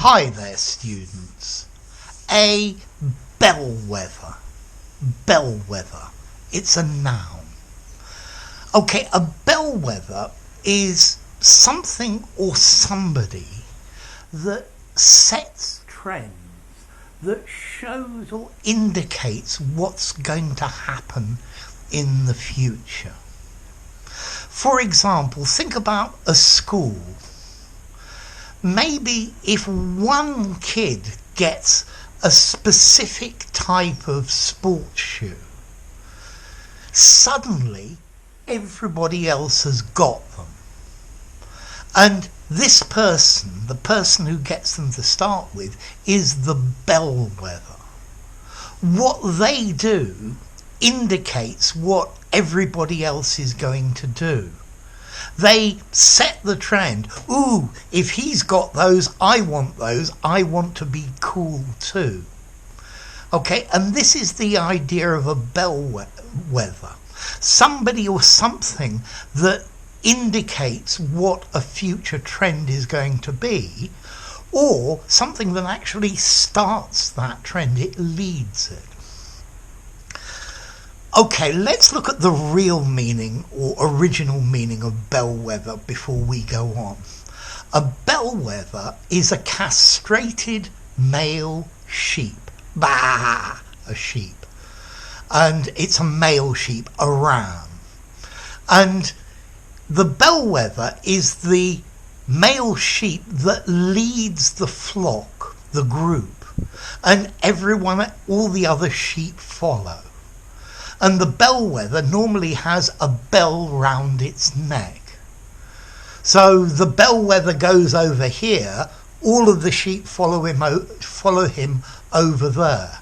Hi there, students. A bellwether. Bellwether. It's a noun. Okay, a bellwether is something or somebody that sets trends, that shows or indicates what's going to happen in the future. For example, think about a school. Maybe if one kid gets a specific type of sports shoe, suddenly everybody else has got them. And this person, the person who gets them to start with, is the bellwether. What they do indicates what everybody else is going to do. They set the trend. Ooh, if he's got those, I want those. I want to be cool too. Okay, and this is the idea of a bellwether. Somebody or something that indicates what a future trend is going to be, or something that actually starts that trend. It leads it. Okay, let's look at the real meaning or original meaning of bellwether before we go on. A bellwether is a castrated male sheep. Bah! A sheep. And it's a male sheep, a ram. And the bellwether is the male sheep that leads the flock, the group. And everyone, all the other sheep follow. And the bellwether normally has a bell round its neck. So the bellwether goes over here, all of the sheep follow him over there.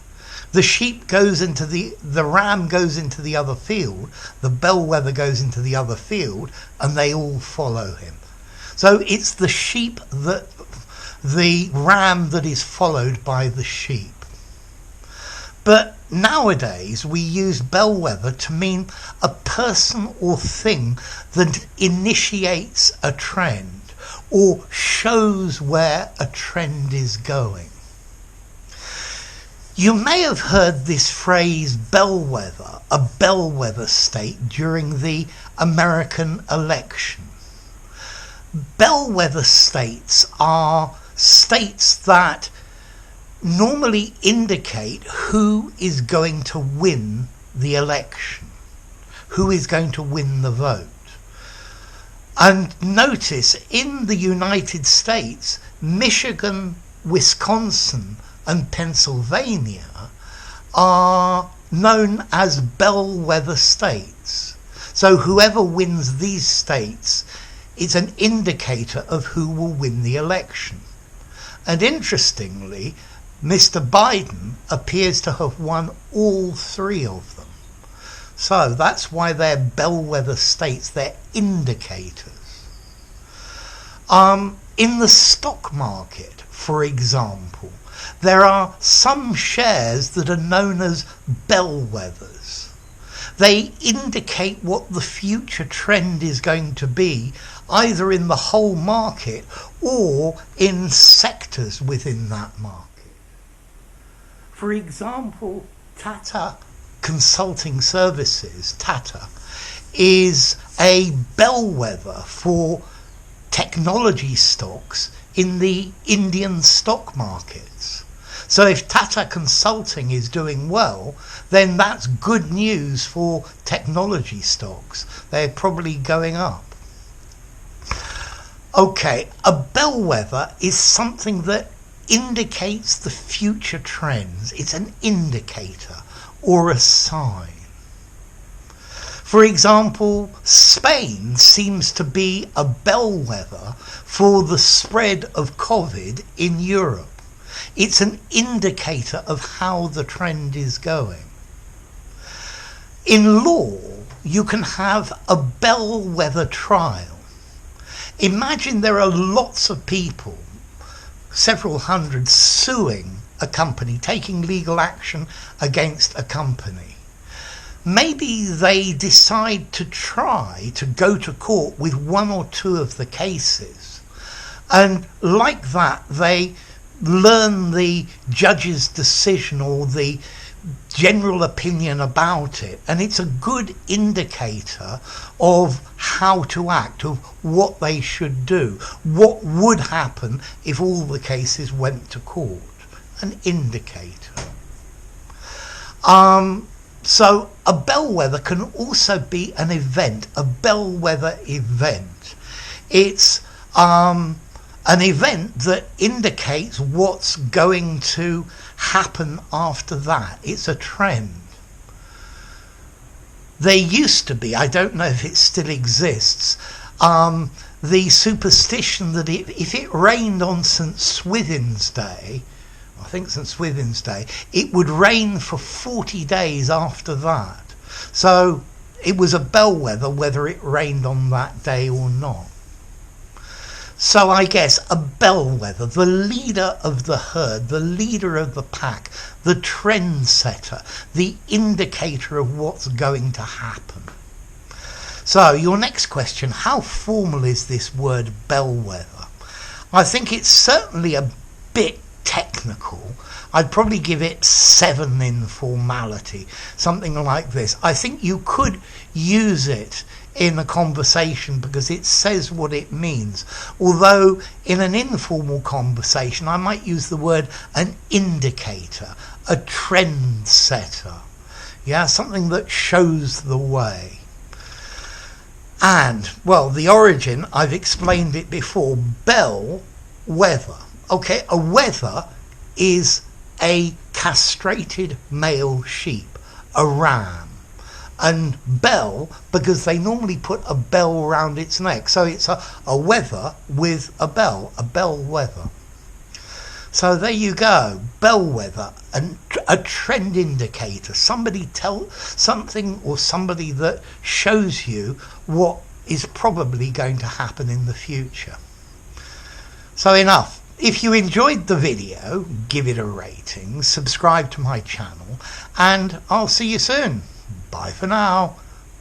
The sheep goes into the ram goes into the other field, the bellwether goes into the other field, and they all follow him. So it's the sheep the ram that is followed by the sheep. But nowadays we use bellwether to mean a person or thing that initiates a trend or shows where a trend is going. You may have heard this phrase bellwether, a bellwether state, during the American election. Bellwether states are states that normally indicate who is going to win the election, who is going to win the vote. And notice, in the United States, Michigan, Wisconsin, and Pennsylvania are known as bellwether states. So whoever wins these states is an indicator of who will win the election. And interestingly, Mr. Biden appears to have won all three of them. So that's why they're bellwether states, they're indicators. In the stock market, for example, there are some shares that are known as bellwethers. They indicate what the future trend is going to be, either in the whole market or in sectors within that market. For example, Tata Consulting Services, Tata, is a bellwether for technology stocks in the Indian stock markets. So if Tata Consulting is doing well, then that's good news for technology stocks. They're probably going up. Okay, a bellwether is something that indicates the future trends. It's an indicator or a sign. For example, Spain seems to be a bellwether for the spread of COVID in Europe. It's an indicator of how the trend is going. In law, you can have a bellwether trial. Imagine there are lots of people, several hundred, suing a company, taking legal action against a company. Maybe they decide to try to go to court with one or two of the cases, and like that they learn the judge's decision or the general opinion about it, and it's a good indicator of how to act, of what they should do, what would happen if all the cases went to court. An indicator. So a bellwether can also be an event, a bellwether event. It's an event that indicates what's going to happen after that. It's a trend. There used to be, I don't know if it still exists, the superstition that if it rained on St. Swithin's Day, I think St. Swithin's Day, it would rain for 40 days after that. So it was a bellwether whether it rained on that day or not. So I guess a bellwether, the leader of the herd, the leader of the pack, the trendsetter, the indicator of what's going to happen. So your next question, how formal is this word bellwether? I think it's certainly a bit technical. I'd probably give it 7 in formality, something like this. I think you could use it in a conversation because it says what it means. Although in an informal conversation, I might use the word an indicator, a trend setter. Yeah, something that shows the way. And, well, the origin, I've explained it before, bellwether. Okay, a wether is a castrated male sheep, a ram. And bell, because they normally put a bell around its neck. So it's a wether with a bellwether. So there you go, bellwether, and a trend indicator, somebody that shows you what is probably going to happen in the future. So enough. If you enjoyed the video, give it a rating, subscribe to my channel, and I'll see you soon. Bye for now.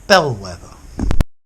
Bellwether.